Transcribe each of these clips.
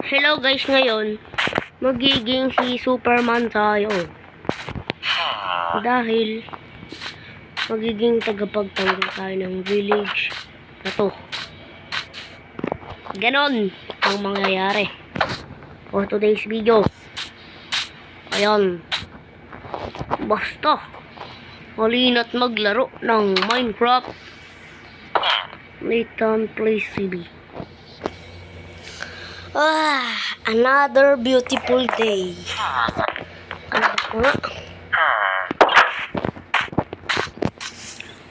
Hello guys, ngayon magiging si Superman tayo. Dahil magiging tagapagtanggol tayo ng village na to. Ganon ang mangyayari for today's video. Ayan. Basta halina't maglaro ng Minecraft. Nathan Plays CB. Another beautiful day. Ano ba nga?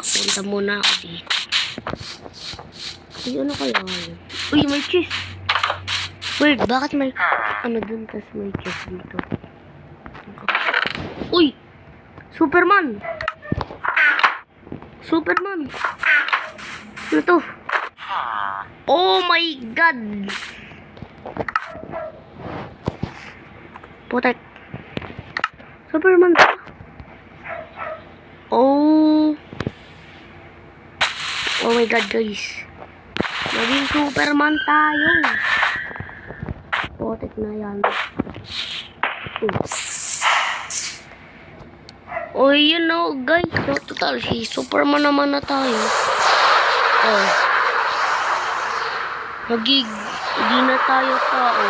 Punta muna ako dito. Ay, ano kaya yun? Uy, may chest. Weird, bakit may ano dun, tas may chest dito? Uy! Superman! Superman! Ano to? Oh my God! Putek. Superman. Oh my God guys. Naging Superman tayo. Putek na yan. Oh yun o guys. So, total si Superman naman na tayo. Hindi na tayo tao.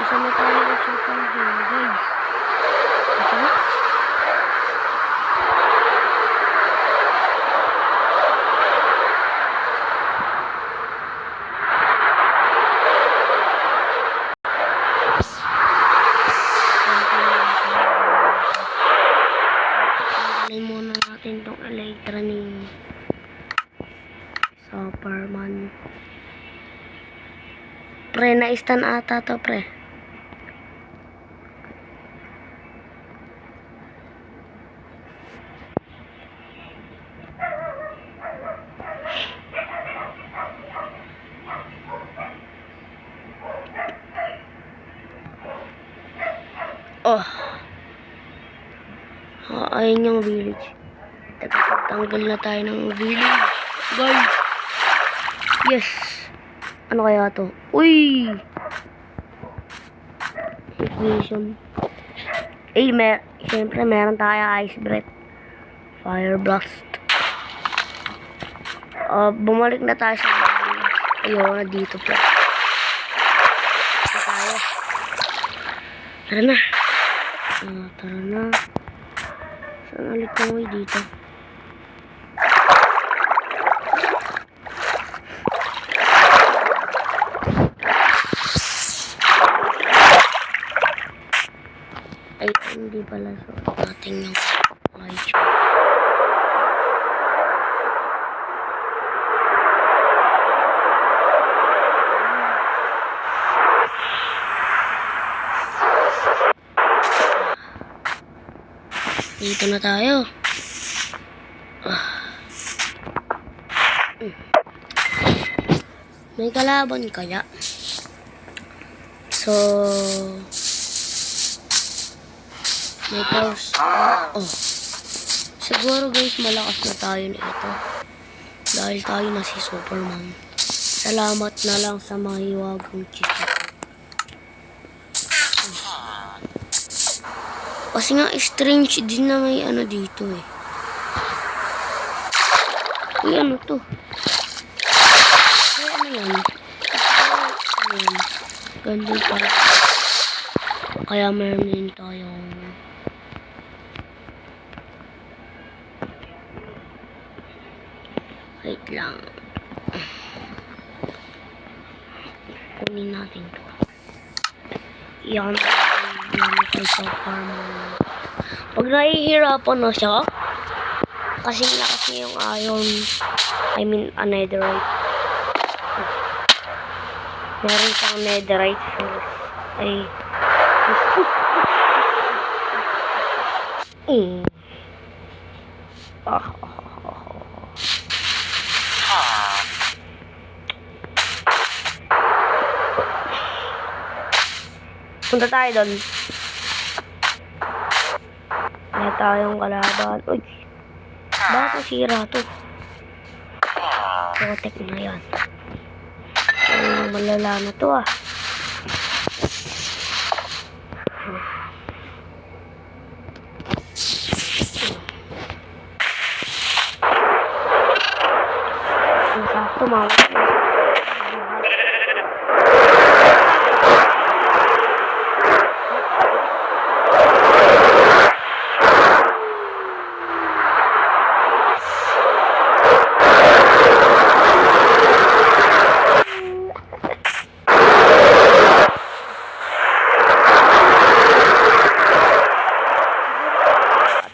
Isa na tayo ng Superman guys. Ito na. Tanggalin muna natin itong Elytra ni Superman. Pre, na-stun ata to pre. Ayun yung village. Tanggal na tayo ng village. Guys. Yes. Ano kaya to? Uy! Ignition. Siyempre meron tayo ice breath. Fire blast. Bumalik na tayo sa village. Ayun na dito po. Tayo. Tara na. Tara na. Saan ulit kami dito? Ay, hindi pala. So, natin yung light. Dito na tayo. May kalaban kaya? So, may pause. Siguro guys, malakas na tayo nito. Dahil tayo na si Superman. Salamat na lang sa mga hiwagang chika. Kasi nga strange din na may ano dito eh. Uy, ano to? Ay, ano yan? Ano yan? Ganda yung parang. Kaya meron din tayong wait lang. Kunin natin to. Yan kay Superman. Pag nahihirapan na siya, kasi lakas niya yung iron, netherite. Meron siyang netherite first. Ay. Punta tayo doon. May tayong kalaban. Uy. Bakit nasira to? Protect na yan. Malala na to ah. Tumawag.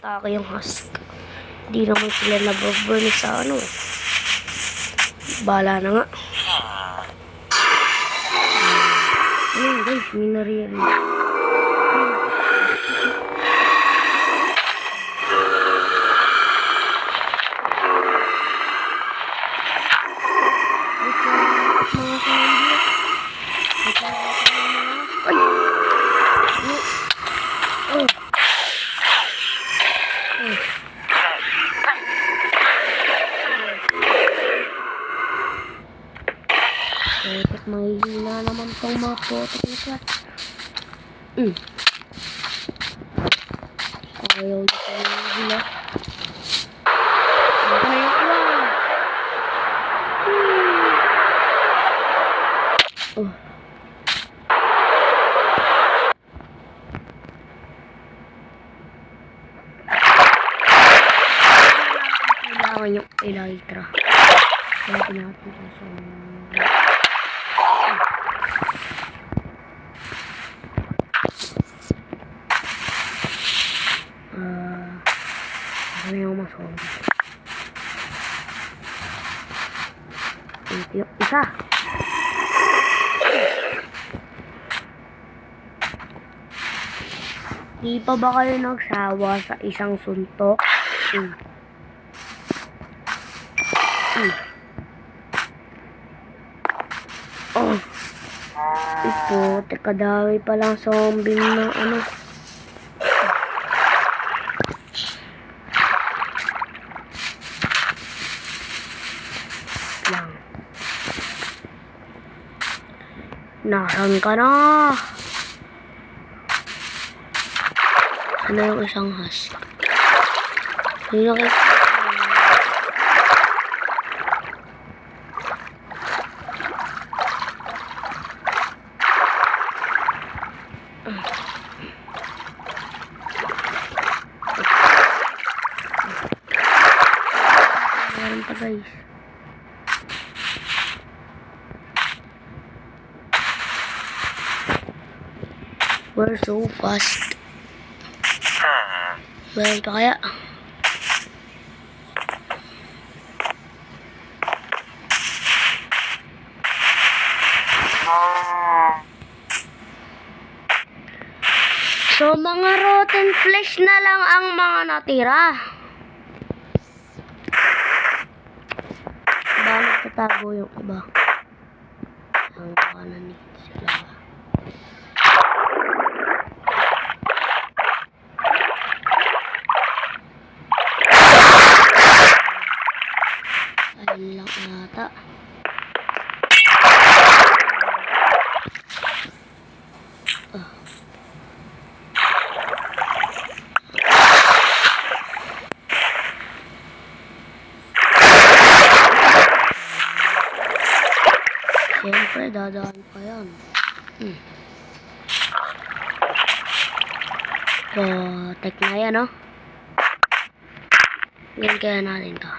Atake yung husk. Hindi naman sila nababurn sa ano. Bala na nga. Ayun guys, may naririnig. Ay! Oh! Bakit mahihina naman tong mga potok na siya? Ayaw dito yung hila. Ano na yung iwan? Oh. Kailangan yung elytra. Kaya natin siya sa ano yung masong? Ito yung isa. Di pa ba kayo nagsawa sa isang suntok? Oh. Ito, teka dami palang zombie na ano. Lang. Nasaan ka na? Ano yung isang husk? Hindi nakita. Meron pa guys. We're so fast. Meron pa kaya? So, mga rotten flesh na lang ang mga natira. Bakit tatago yung iba? Ang kanan nito sila. Ayun lang ata. Siyempre, dadaan pa yan. So, tek na yan, no? Ganyan kaya natin to.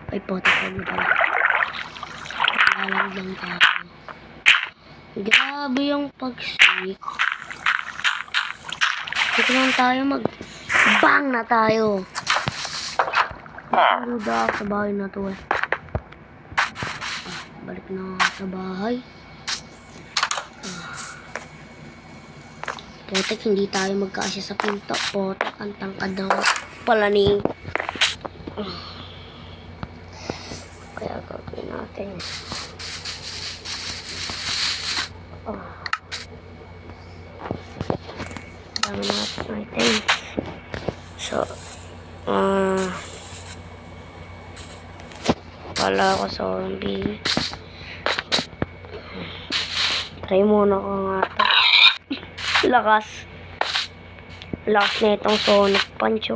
Ay, potek na pala. Nalalag lang tayo. Grabe yung pag-stick. Dito lang tayo mag-bang na tayo. Ruda sa bahay na to eh. Balik na sa bahay. Potek, hindi tayo magkaasya sa pinto. Potek, ang tangkad ng pala ni... Kaya gagawin natin. Dami natin items. So, wala ako zombie. Try muna ko nga ito. Lakas. Lakas na itong Sonic Punch.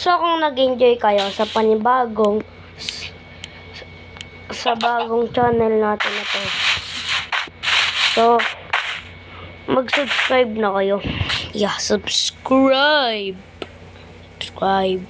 So, kung nag-enjoy kayo sa panibagong sa bagong channel natin na to, so, mag-subscribe na kayo. Yeah, subscribe. Subscribe.